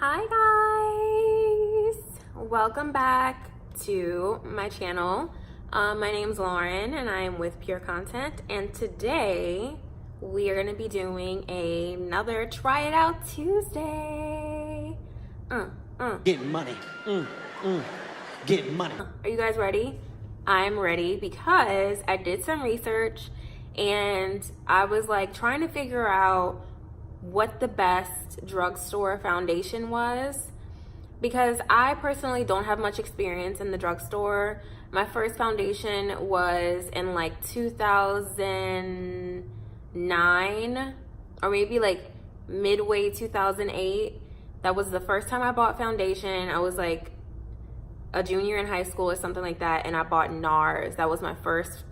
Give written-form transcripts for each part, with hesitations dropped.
Hi guys, welcome back to my channel. My name's Lauren and I am with Pure Content, and today we are going to be doing another Try It Out Tuesday. Getting money. Getting money. Are you guys ready? I'm ready because I did some research and I was like trying to figure out what the best drugstore foundation was, because I personally don't have much experience in the drugstore. My first foundation was in like 2009 or maybe like midway 2008. That was the first time I bought foundation. I was like a junior in high school or something like that, and I bought NARS. That was my first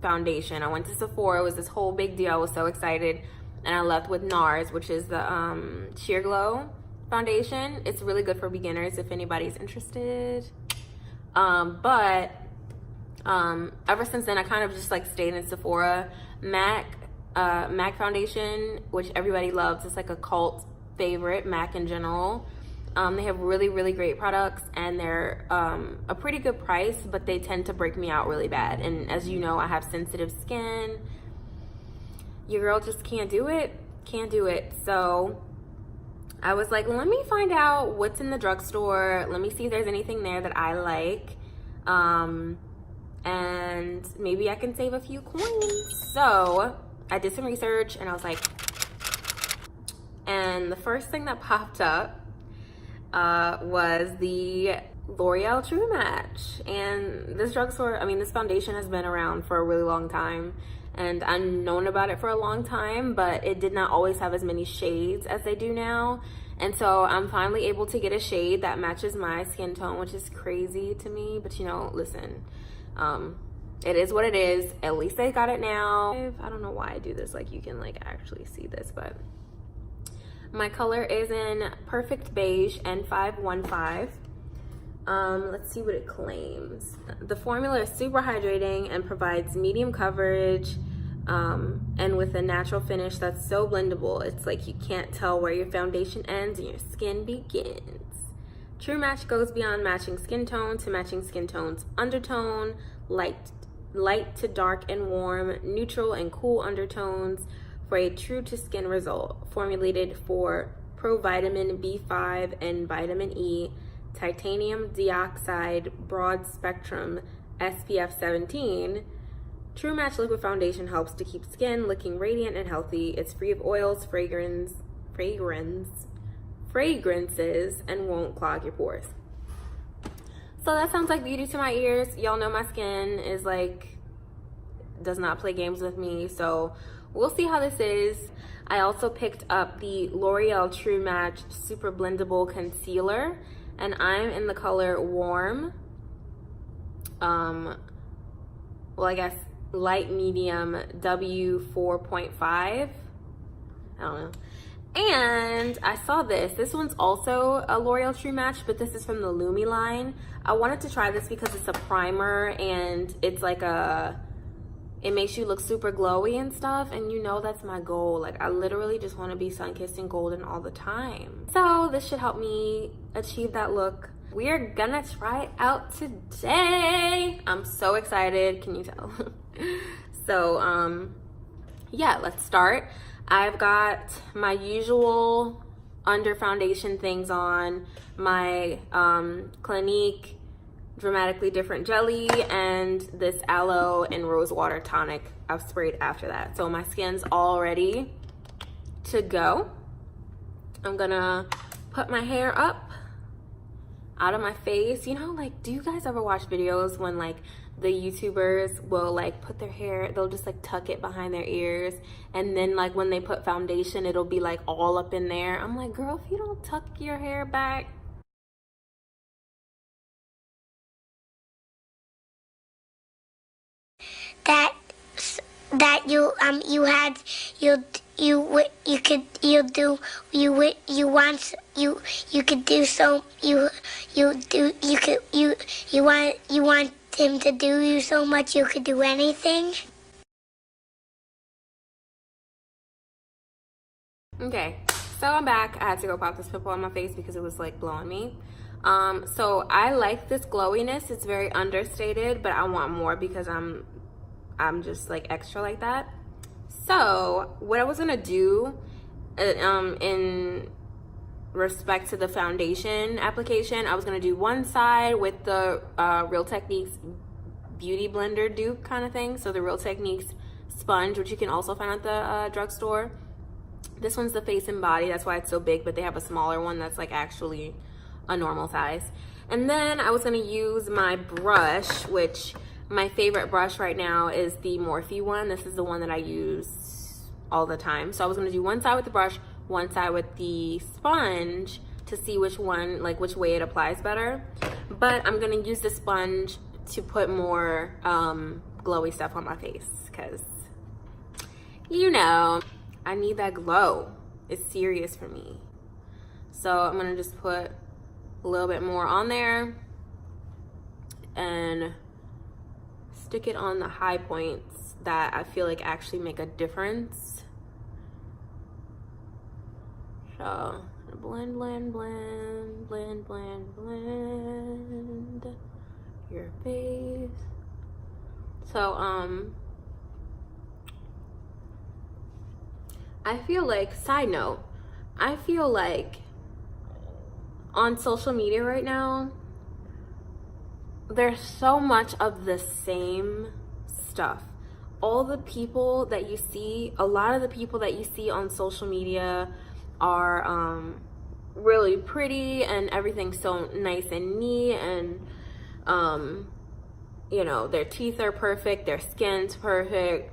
foundation. I went to Sephora. It was this whole big deal. I was so excited. And I left with NARS, which is the Sheer Glow foundation. It's really good for beginners if anybody's interested. But ever since then, I kind of just like stayed in Sephora. MAC foundation, which everybody loves. It's like a cult favorite, MAC in general. They have really, really great products, and they're a pretty good price, but they tend to break me out really bad. And as you know, I have sensitive skin. Your girl just can't do it. So I was like, let me find out what's in the drugstore. Let me see if there's anything there that I like. And maybe I can save a few coins. So I did some research and I was like, and the first thing that popped up was the Loreal True Match. And this drugstore, this foundation has been around for a really long time. And I've known about it for a long time, but it did not always have as many shades as they do now. And so I'm finally able to get a shade that matches my skin tone, which is crazy to me. But you know, listen, it is what it is. At least they got it now. I don't know why I do this, like you can like actually see this, but my color is in Perfect Beige N515. Let's see what it claims. The formula is super hydrating and provides medium coverage, and with a natural finish that's so blendable. It's like you can't tell where your foundation ends and your skin begins. True Match goes beyond matching skin tone to matching skin tone's undertone, light to dark and warm, neutral and cool undertones for a true to skin result. Formulated for provitamin B5 and vitamin E, titanium dioxide, broad spectrum, SPF 17. True Match Liquid Foundation helps to keep skin looking radiant and healthy. It's free of oils, fragrances, and won't clog your pores. So that sounds like beauty to my ears. Y'all know my skin is like, does not play games with me. So we'll see how this is. I also picked up the L'Oreal True Match Super Blendable Concealer, and I'm in the color Warm. Well, I guess light medium W4.5. I don't know. And I saw this. This one's also a L'Oreal True Match, but this is from the Lumi line. I wanted to try this because it's a primer and it's like it makes you look super glowy and stuff, and you know that's my goal. Like, I literally just want to be sun-kissed and golden all the time. So this should help me achieve that look. We're gonna try it out today. I'm so excited, can you tell? So yeah, let's start. I've got my usual under foundation things on, my Clinique Dramatically Different Jelly, and this aloe and rose water tonic I've sprayed after that. So my skin's all ready to go. I'm gonna put my hair up out of my face. You know, like, do you guys ever watch videos when like the YouTubers will like put their hair, they'll just like tuck it behind their ears, and then like when they put foundation, it'll be like all up in there. I'm like, girl, if you don't tuck your hair back, that you want him to do you so much you could do anything. Okay, So I'm back. I had to go pop this pimple on my face because it was like blowing me. So I like this glowiness. It's very understated, but I want more because I'm just like extra like that. So what I was gonna do in respect to the foundation application, I was gonna do one side with the Real Techniques Beauty Blender dupe kind of thing. So the Real Techniques sponge, which you can also find at the drugstore. This one's the face and body, that's why it's so big, but they have a smaller one that's like actually a normal size. And then I was gonna use my brush, which my favorite brush right now is the Morphe one. This is the one that I use all the time. So I was gonna do one side with the brush, one side with the sponge to see which one, like which way it applies better. But I'm gonna use the sponge to put more glowy stuff on my face, because you know, I need that glow. It's serious for me. So I'm gonna just put a little bit more on there and stick it on the high points that I feel like actually make a difference. So blend, blend, blend, blend, blend, blend your face. So I feel like, side note, I feel like on social media right now, there's so much of the same stuff. All the people that you see, a lot of the people that you see on social media are really pretty and everything's so nice and neat, and you know, their teeth are perfect, their skin's perfect.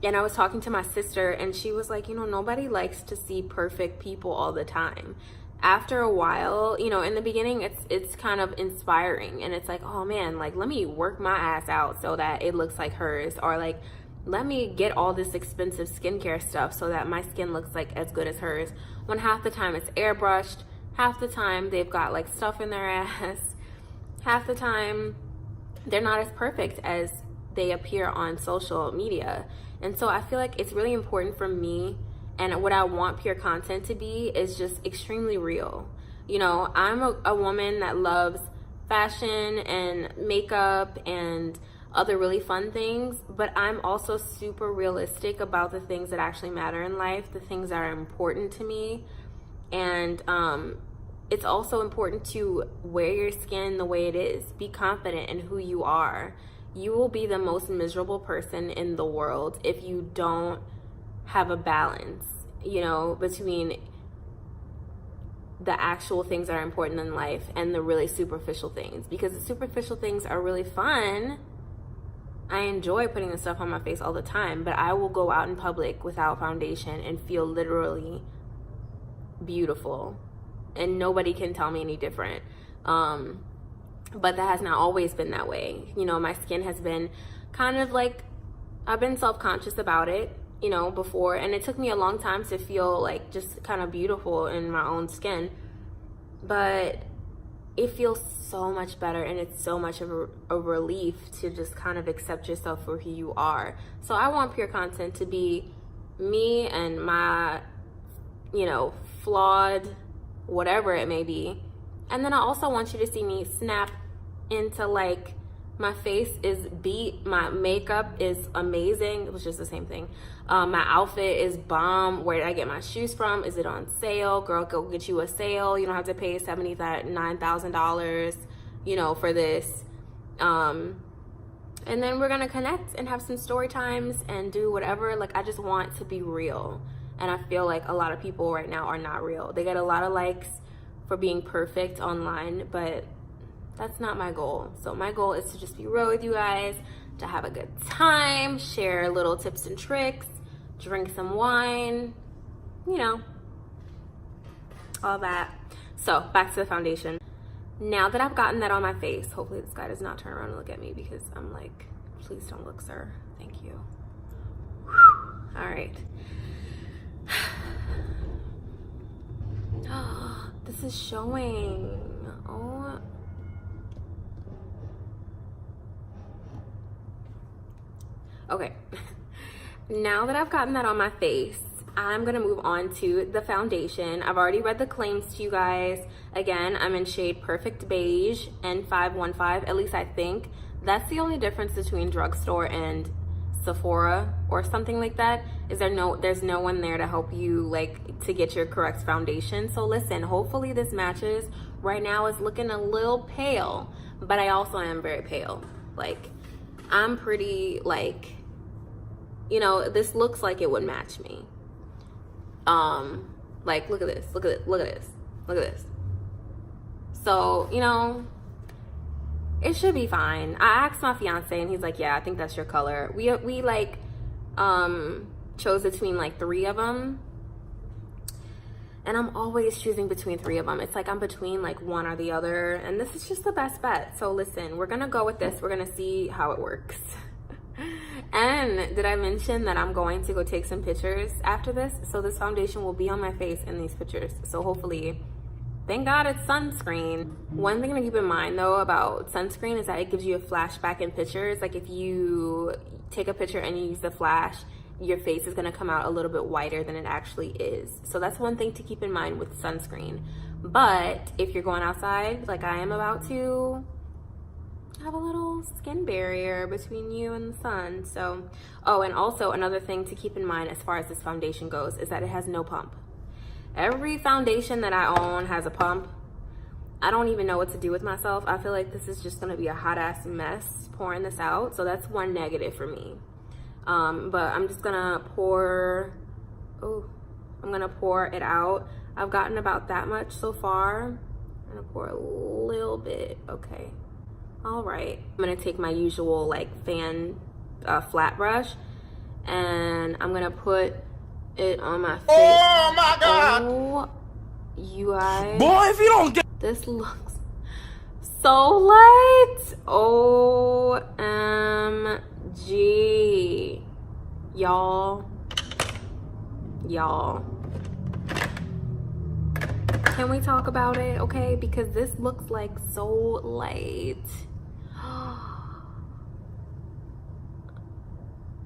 And I was talking to my sister and she was like, you know, nobody likes to see perfect people all the time. After a while, you know, in the beginning, it's kind of inspiring, and it's like, oh man, like let me work my ass out so that it looks like hers, or like let me get all this expensive skincare stuff so that my skin looks like as good as hers, when half the time it's airbrushed, half the time they've got like stuff in their ass, half the time they're not as perfect as they appear on social media. And so I feel like it's really important for me, and what I want pure content to be is just extremely real. You know, I'm a woman that loves fashion and makeup and other really fun things, but I'm also super realistic about the things that actually matter in life, the things that are important to me. And it's also important to wear your skin the way it is. Be confident in who you are. You will be the most miserable person in the world if you don't have a balance, you know, between the actual things that are important in life and the really superficial things. Because the superficial things are really fun. I enjoy putting this stuff on my face all the time, but I will go out in public without foundation and feel literally beautiful, and nobody can tell me any different. But that has not always been that way. You know, my skin has been kind of like, I've been self-conscious about it, you know, before, and it took me a long time to feel like just kind of beautiful in my own skin. But it feels so much better, and it's so much of a relief to just kind of accept yourself for who you are. So I want pure content to be me and my, you know, flawed whatever it may be. And then I also want you to see me snap into like, my face is beat, my makeup is amazing, it was just the same thing. My outfit is bomb. Where did I get my shoes from? Is it on sale? Girl, go get you a sale. You don't have to pay $9,000, you know, for this. And then we're gonna connect and have some story times and do whatever. Like, I just want to be real. And I feel like a lot of people right now are not real. They get a lot of likes for being perfect online, but that's not my goal. So my goal is to just be real with you guys, to have a good time, share little tips and tricks, drink some wine, you know, all that. So back to the foundation. Now that I've gotten that on my face, hopefully this guy does not turn around and look at me, because I'm like, please don't look, sir. Thank you. All right. This is showing. Oh. Okay. Now that I've gotten that on my face, I'm gonna move on to the foundation. I've already read the claims to you guys. Again, I'm in shade Perfect Beige N515, at least I think. That's the only difference between drugstore and Sephora or something like that, is there's no one there to help you like to get your correct foundation. So listen, hopefully this matches. Right now it's looking a little pale, but I also am very pale. Like, I'm pretty, like, you know, this looks like it would match me. Like, look at this, look at it, look at this, look at this. So, you know, it should be fine. I asked my fiance and he's like, yeah, I think that's your color. We like chose between like 3 of them, and I'm always choosing between 3 of them. It's like I'm between like one or the other, and this is just the best bet. So listen, we're gonna go with this. We're gonna see how it works. And did I mention that I'm going to go take some pictures after this? So this foundation will be on my face in these pictures. So hopefully, thank God it's sunscreen. One thing to keep in mind though about sunscreen is that it gives you a flashback in pictures. Like if you take a picture and you use the flash, your face is gonna come out a little bit whiter than it actually is. So that's one thing to keep in mind with sunscreen. But if you're going outside, like I am about to, have a little skin barrier between you and the sun. So, oh, and also another thing to keep in mind as far as this foundation goes is that it has no pump. Every foundation that I own has a pump. I don't even know what to do with myself. I feel like this is just gonna be a hot ass mess pouring this out. So that's one negative for me. But I'm just gonna pour, I'm gonna pour it out. I've gotten about that much so far. I'm gonna pour a little bit, okay. All right, I'm gonna take my usual like fan flat brush, and I'm gonna put it on my face. Oh my God! Oh, you guys. Boy, if you don't get This looks so light. OMG. Y'all. Can we talk about it, okay? Because this looks like so light.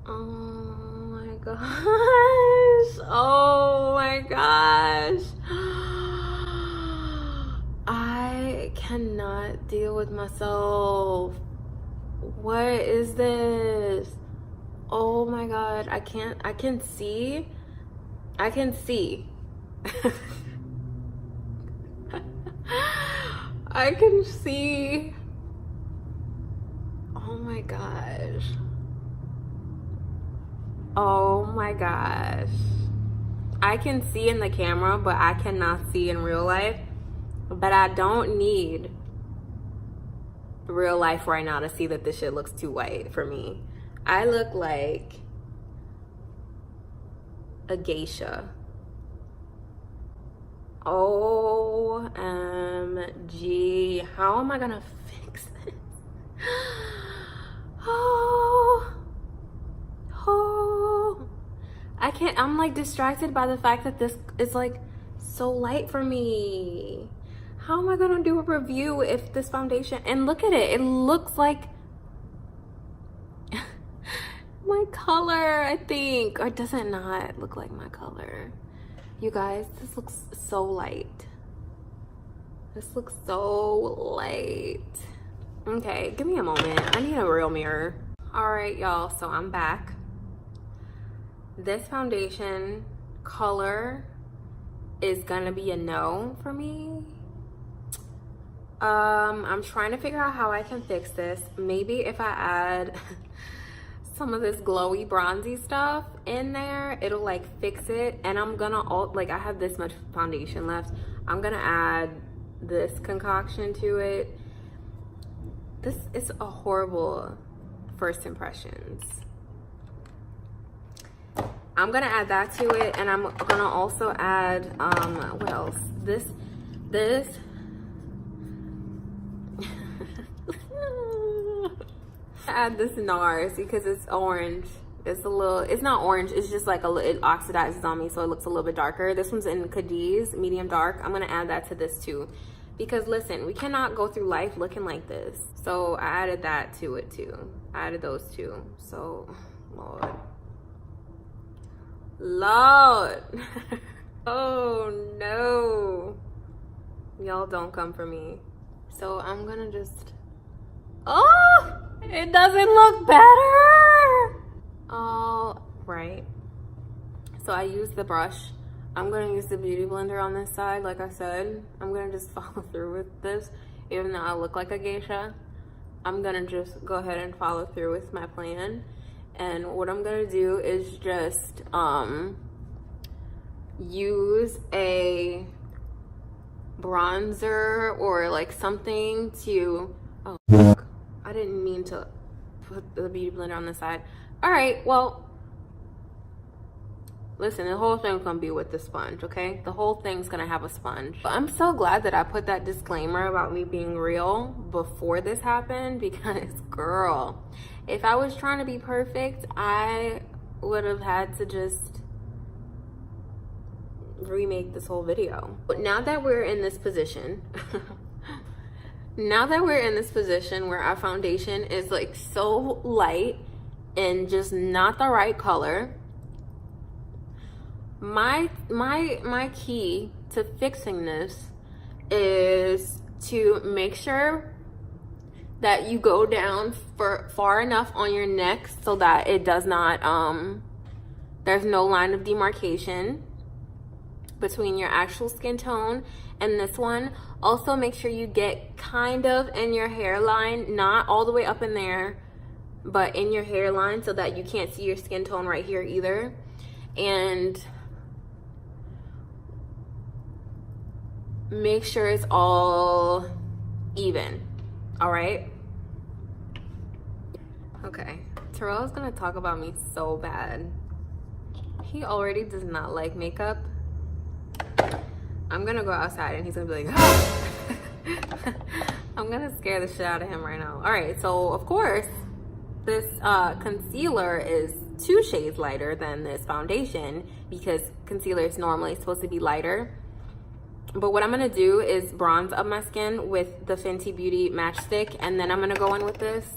Oh my gosh. Oh my gosh. I cannot deal with myself. What is this? Oh my God. I can see. I can see. I can see. Oh my gosh. Oh my gosh. I can see in the camera, but I cannot see in real life. But I don't need real life right now to see that this shit looks too white for me. I look like a geisha. OMG. How am I gonna fix this? Oh. I can't, I'm like distracted by the fact that this is like so light for me. How am I gonna do a review if this foundation, and look at it, it looks like my color, I think, or does it not look like my color? You guys, this looks so light. This looks so light. Okay, give me a moment. I need a real mirror. All right, y'all, so I'm back. This foundation color is gonna be a no for me. I'm trying to figure out how I can fix this. Maybe if I add some of this glowy bronzy stuff in there, it'll like fix it. And I'm gonna, like, I have this much foundation left. I'm gonna add this concoction to it. This is a horrible first impressions. I'm gonna add that to it, and I'm gonna also add what else? This add this NARS because it's orange. It's a little, it's not orange, it's just like it oxidizes on me, so it looks a little bit darker. This one's in Cadiz, medium dark. I'm gonna add that to this too, because listen, we cannot go through life looking like this. So I added that to it too. I added those two. So Lord. Lord. Oh no. Y'all don't come for me. So I'm gonna just, oh, it doesn't look better. All right. So I use the brush. I'm gonna use the beauty blender on this side. Like I said, I'm gonna just follow through with this. Even though I look like a geisha, I'm gonna just go ahead and follow through with my plan. And what I'm gonna do is just use a bronzer or like something to, oh fuck, I didn't mean to put the beauty blender on the side. All right, well, listen, the whole thing's gonna be with the sponge, okay? The whole thing's gonna have a sponge. But I'm so glad that I put that disclaimer about me being real before this happened, because girl, if I was trying to be perfect, I would have had to just remake this whole video. But now that we're in this position, now that we're in this position where our foundation is like so light and just not the right color, my key to fixing this is to make sure that you go down for far enough on your neck so that it does not there's no line of demarcation between your actual skin tone and this one. Also make sure you get kind of in your hairline, not all the way up in there, but in your hairline so that you can't see your skin tone right here either. And make sure it's all even. All right. Okay. Terrell is gonna talk about me so bad. He already does not like makeup. I'm gonna go outside and he's gonna be like, ah. I'm gonna scare the shit out of him right now. All right. So of course, this concealer is 2 shades lighter than this foundation because concealer is normally supposed to be lighter. But what I'm gonna do is bronze up my skin with the Fenty Beauty matchstick, and then I'm gonna go in with this.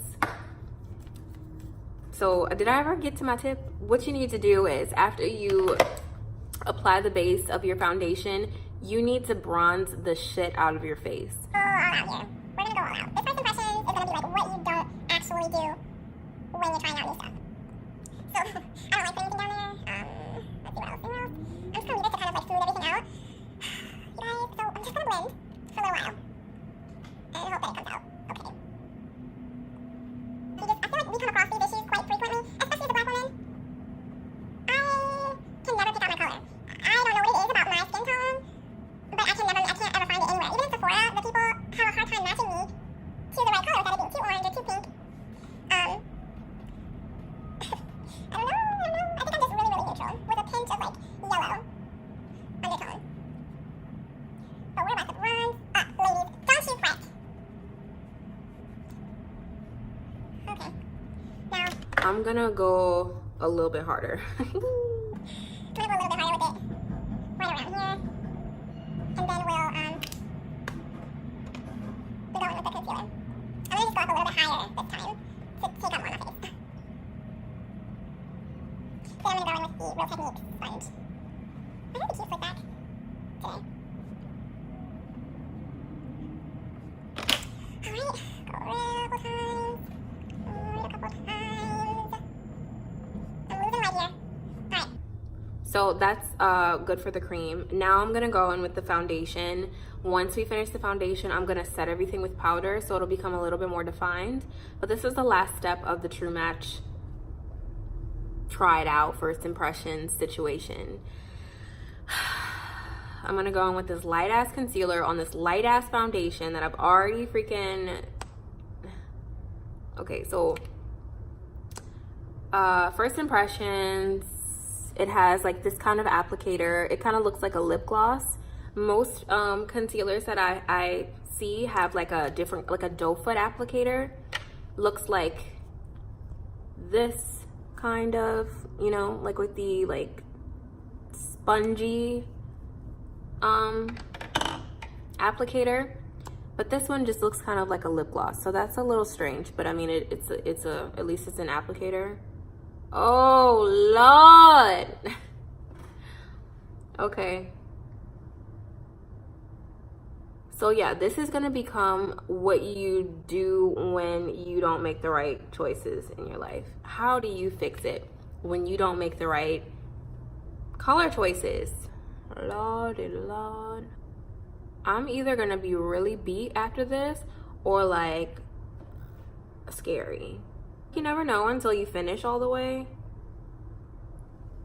So did I ever get to my tip? What you need to do is after you apply the base of your foundation, you need to bronze the shit out of your face. All out here. We're gonna go all out. This first impression is gonna be like what you don't actually do when you're trying out new stuff. So I don't like putting anything down there. Let's see what else. I'm just gonna leave it to kind of like smooth everything out. You guys, so I'm just gonna blend for a little while and hope that it comes out okay. I feel like we come across these issues quite frequently, especially as a black woman. I can never pick out my color. I don't know what it is about my skin tone, but I can't ever find it anywhere. Even in Sephora, the people have a hard time matching me to the right color without it being too orange or too pink. I don't know. I think I'm just really, really neutral with a pinch of like yellow undertone. But we're about to bronze up, ladies. Don't you fret. Okay. Now I'm gonna go a little bit harder. I'm gonna go a little bit harder with it. Right around here. And then we'll go in with the concealer. I'm gonna just go up a little bit higher this time to take out more of my face. Then I'm gonna go in with the Real Technique sponge. I have a cute slick back today. Alright, go a couple times. A couple times. I'm losing right here. Alright. So that's good for the cream. Now I'm gonna go in with the foundation. Once we finish the foundation, I'm gonna set everything with powder so it'll become a little bit more defined. But this is the last step of the True Match try it out first impressions situation. I'm gonna go in with this light ass concealer on this light ass foundation that I've already freaking, okay, so first impressions, it has like this kind of applicator. It kind of looks like a lip gloss. Most concealers that I see have like a different, like a doe foot applicator. Looks like this kind of, you know, like with the like spongy applicator. But this one just looks kind of like a lip gloss, so that's a little strange. But I mean, it's at least it's an applicator. Oh Lord. Okay. So yeah, this is gonna become what you do when you don't make the right choices in your life. How do you fix it when you don't make the right color choices? Lordy Lord. I'm either gonna be really beat after this or like scary. You never know until you finish all the way.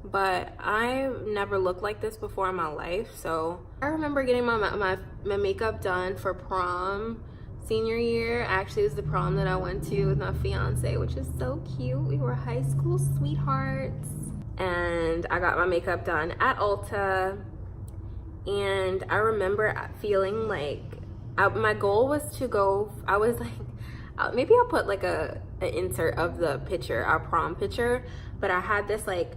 But I've never looked like this before in my life. So I remember getting my makeup done for prom senior year. Actually, it was the prom that I went to with my fiance, which is so cute. We were high school sweethearts. And I got my makeup done at Ulta. And I remember feeling like my goal was to go, I was like, maybe I'll put like an insert of the picture, our prom picture. But I had this like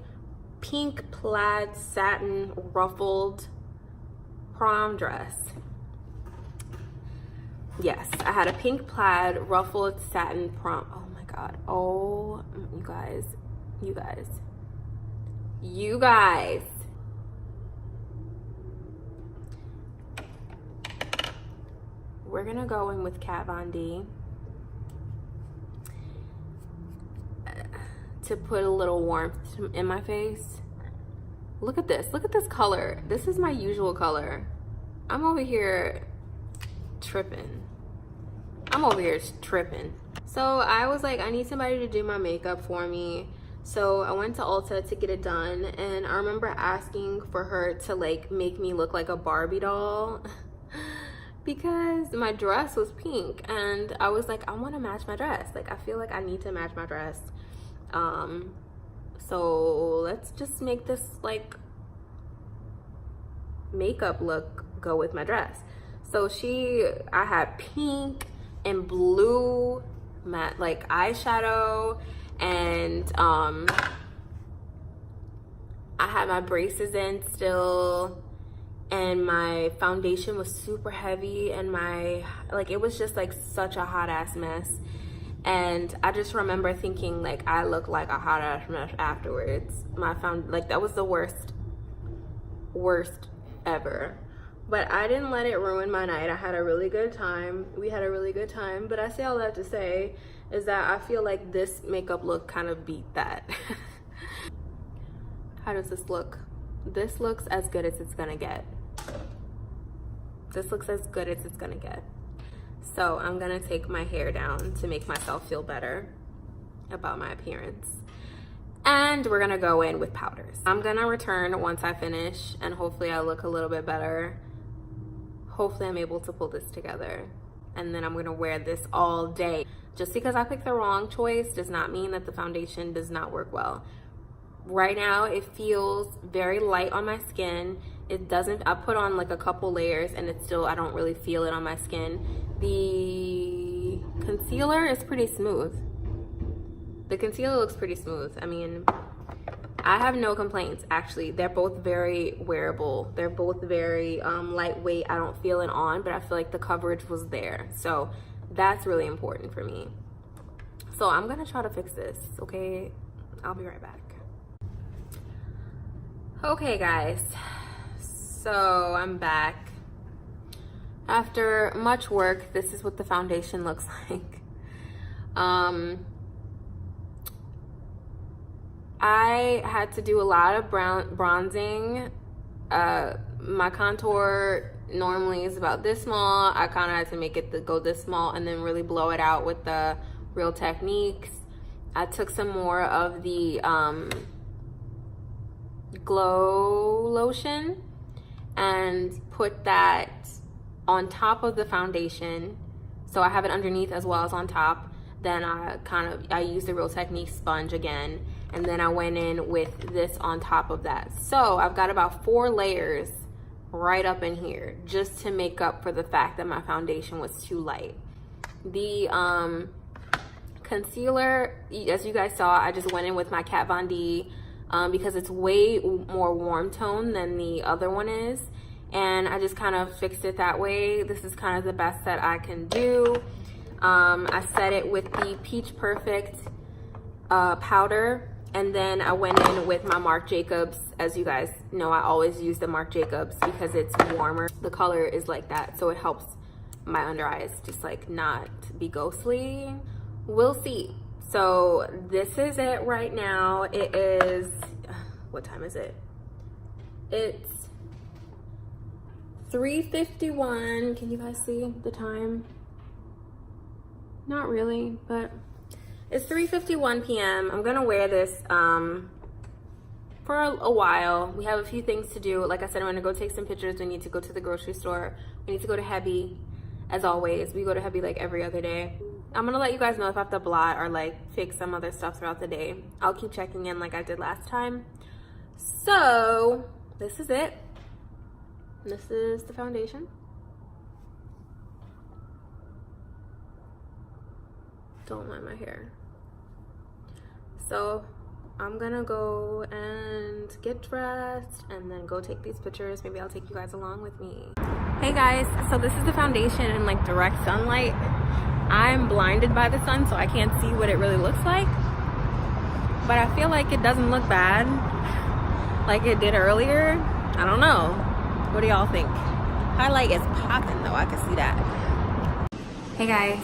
pink plaid satin ruffled prom dress. Yes, I had a pink plaid ruffled satin prom. Oh my god. Oh, you guys. We're gonna go in with Kat Von D to put a little warmth in my face. Look at this color. This is my usual color. I'm over here tripping. So I was like, I need somebody to do my makeup for me. So I went to Ulta to get it done, and I remember asking for her to like make me look like a Barbie doll because my dress was pink, and I was like, I want to match my dress. Like, I feel like I need to match my dress. So let's just make this like makeup look go with my dress. So I had pink and blue matte like eyeshadow, and I had my braces in still, and my foundation was super heavy, and it was just like such a hot ass mess. And I just remember thinking like I looked like a hot ass mess afterwards. That was the worst ever. But I didn't let it ruin my night. I had a really good time. We had a really good time. But I say all that to say is that I feel like this makeup look kind of beat that. How does this look? This looks as good as it's gonna get. So I'm gonna take my hair down to make myself feel better about my appearance. And we're gonna go in with powders. I'm gonna return once I finish, and hopefully I look a little bit better. Hopefully I'm able to pull this together. And then I'm gonna wear this all day. Just because I picked the wrong choice does not mean that the foundation does not work well. Right now it feels very light on my skin. It doesn't, I put on like a couple layers and it's still, I don't really feel it on my skin. The concealer is pretty smooth. The concealer looks pretty smooth. I mean, I have no complaints actually. They're both very wearable. They're both very lightweight. I don't feel it on, but I feel like the coverage was there. So that's really important for me. So I'm gonna try to fix this, okay? I'll be right back. Okay guys, so I'm back. After much work, this is what the foundation looks like. I had to do a lot of bronzing. My contour normally is about this small. I kind of had to make it go this small and then really blow it out with the Real Techniques. I took some more of the Glow lotion and put that on top of the foundation. So I have it underneath as well as on top. Then I used the Real Techniques sponge again, and then I went in with this on top of that. So I've got about 4 layers right up in here just to make up for the fact that my foundation was too light. The concealer, as you guys saw, I just went in with my Kat Von D because it's way more warm tone than the other one is, and I just kind of fixed it that way. This is kind of the best that I can do. I set it with the Peach Perfect powder And then I went in with my Marc Jacobs. As you guys know, I always use the Marc Jacobs because it's warmer. The color is like that, so it helps my under eyes just like not be ghostly. We'll see. So this is it right now. It is, what time is it? It's 3:51. Can you guys see the time? Not really, but it's 3:51 p.m. I'm gonna wear this for a while. We have a few things to do. Like I said, I'm gonna go take some pictures. We need to go to the grocery store. We need to go to Hebby. As always, we go to Hebby like every other day. I'm gonna let you guys know if I have to blot or like fix some other stuff throughout the day. I'll keep checking in like I did last time. So this is it. This is the foundation. Don't mind my hair. So I'm gonna go and get dressed and then go take these pictures. Maybe I'll take you guys along with me. Hey guys, so this is the foundation in like direct sunlight. I'm blinded by the sun, so I can't see what it really looks like. But I feel like it doesn't look bad like it did earlier. I don't know. What do y'all think? Highlight is popping though, I can see that. Hey guys,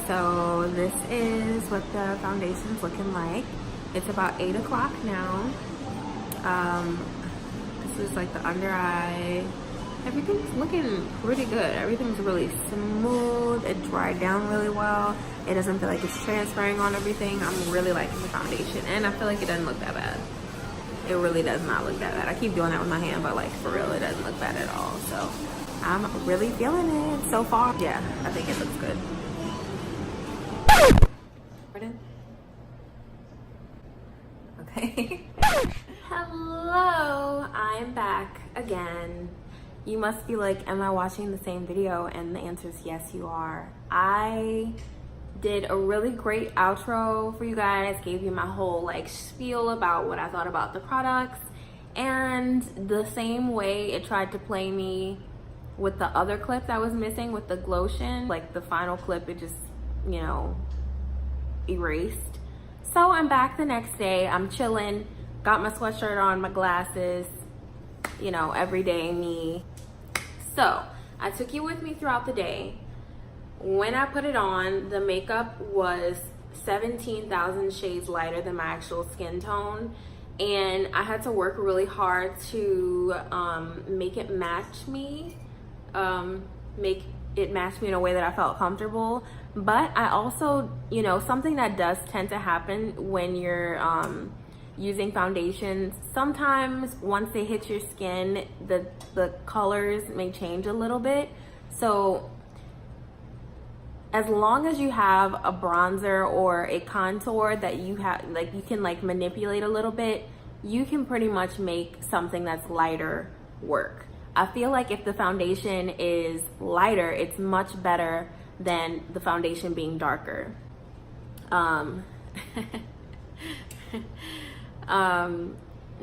so this is what the foundation's looking like. It's about 8 o'clock now. This is like the under eye. Everything's looking pretty good. Everything's really smooth. It dried down really well. It doesn't feel like it's transferring on everything. I'm really liking the foundation, and I feel like it doesn't look that bad. It really does not look that bad. I keep doing that with my hand, but like for real, it doesn't look bad at all. So I'm really feeling it so far. Yeah, I think it looks good. Pardon? Okay. Hello, I'm back again. You must be like, am I watching the same video? And the answer is yes, you are. I did a really great outro for you guys, gave you my whole like spiel about what I thought about the products, and the same way it tried to play me with the other clip that was missing with the Glotion, like the final clip, it just, you know, erased. So I'm back the next day. I'm chilling, got my sweatshirt on, my glasses, you know, everyday me. So I took you with me throughout the day. When I put it on, the makeup was 17,000 shades lighter than my actual skin tone, and I had to work really hard to make it match me, make it match me in a way that I felt comfortable. But I also, you know, something that does tend to happen when you're using foundations, sometimes once they hit your skin, the colors may change a little bit. So as long as you have a bronzer or a contour that you have, like, you can like manipulate a little bit, you can pretty much make something that's lighter work. I feel like if the foundation is lighter, it's much better than the foundation being darker.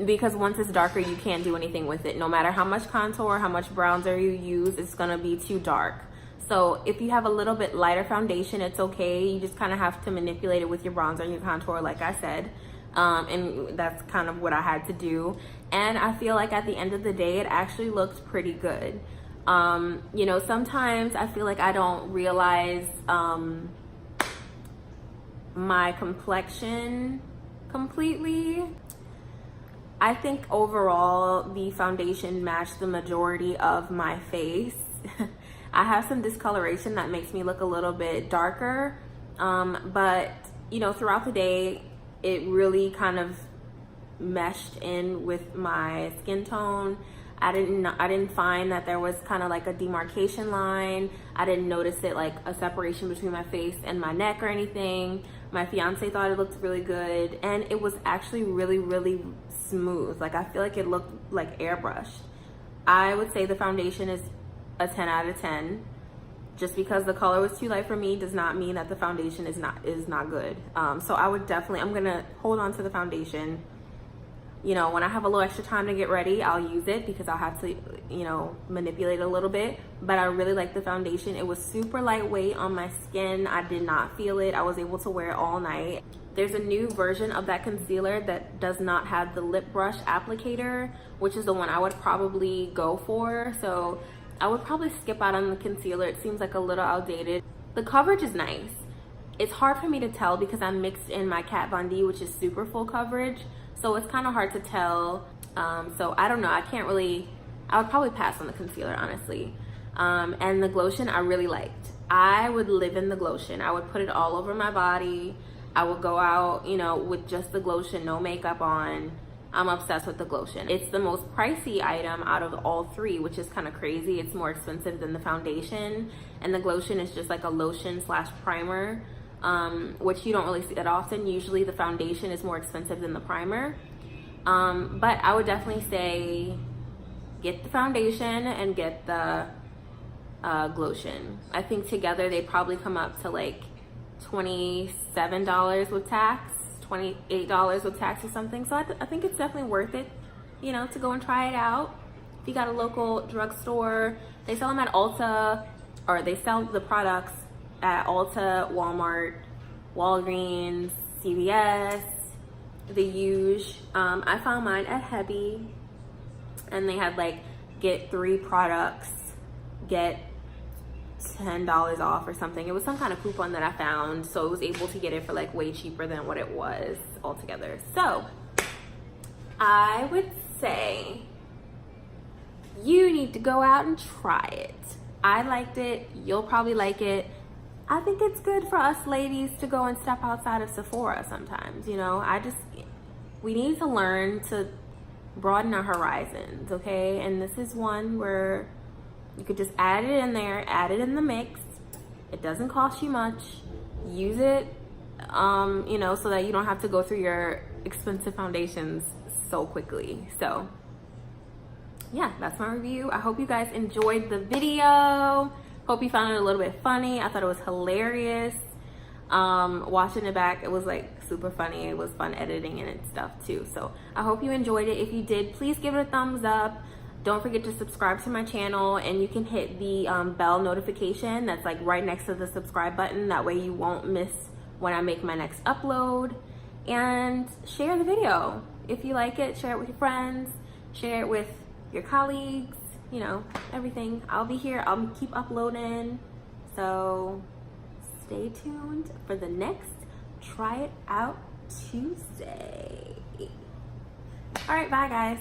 Because once it's darker, you can't do anything with it. No matter how much contour, how much bronzer you use, it's gonna be too dark. So if you have a little bit lighter foundation, it's okay. You just kind of have to manipulate it with your bronzer and your contour, like I said. And that's kind of what I had to do. And I feel like at the end of the day, it actually looked pretty good. You know, sometimes I feel like I don't realize my complexion completely. I think overall the foundation matched the majority of my face. I have some discoloration that makes me look a little bit darker, but you know, throughout the day it really kind of meshed in with my skin tone. I didn't find that there was kind of like a demarcation line. I didn't notice it like a separation between my face and my neck or anything. My fiance thought it looked really good, and it was actually really, really smooth. Like, I feel like it looked like airbrushed. I would say the foundation is a 10 out of 10. Just because the color was too light for me does not mean that the foundation is not good. So I would definitely, I'm gonna hold on to the foundation you know, when I have a little extra time to get ready, I'll use it because I'll have to, you know, manipulate a little bit. But I really like the foundation. It was super lightweight on my skin. I did not feel it. I was able to wear it all night. There's a new version of that concealer that does not have the lip brush applicator, which is the one I would probably go for. So I would probably skip out on the concealer. It seems like a little outdated. The coverage is nice. It's hard for me to tell because I mixed in my Kat Von D, which is super full coverage. So it's kind of hard to tell. So I don't know. I would probably pass on the concealer, honestly. And the Glotion I really liked. I would live in the Glotion. I would put it all over my body. I would go out, you know, with just the Glotion, no makeup on. I'm obsessed with the Glotion. It's the most pricey item out of all three, which is kind of crazy. It's more expensive than the foundation. And the Glotion is just like a lotion / primer, which you don't really see that often. Usually the foundation is more expensive than the primer. But I would definitely say get the foundation and get the Glotion. I think together they probably come up to like $27 with tax, $28 with tax or something. So I think it's definitely worth it, you know, to go and try it out. If you got a local drugstore, they sell them at Ulta, or they sell the products at Ulta, Walmart, Walgreens, CVS, the Huge. I found mine at Hebby, and they had like get 3 products, get $10 off or something. It was some kind of coupon that I found, so I was able to get it for like way cheaper than what it was altogether. So I would say you need to go out and try it. I liked it. You'll probably like it. I think it's good for us ladies to go and step outside of Sephora sometimes, you know. We need to learn to broaden our horizons, okay? And this is one where you could just add it in there, add it in the mix. It doesn't cost you much. Use it, you know, so that you don't have to go through your expensive foundations so quickly. So yeah, that's my review. I hope you guys enjoyed the video. Hope you found it a little bit funny. I thought it was hilarious. Watching it back, it was like super funny. It was fun editing and stuff too. So I hope you enjoyed it. If you did, please give it a thumbs up. Don't forget to subscribe to my channel, and you can hit the bell notification that's like right next to the subscribe button. That way you won't miss when I make my next upload. And share the video. If you like it, share it with your friends, share it with your colleagues, you know, everything. I'll be here. I'll keep uploading. So stay tuned for the next Try It Out Tuesday. All right, bye guys.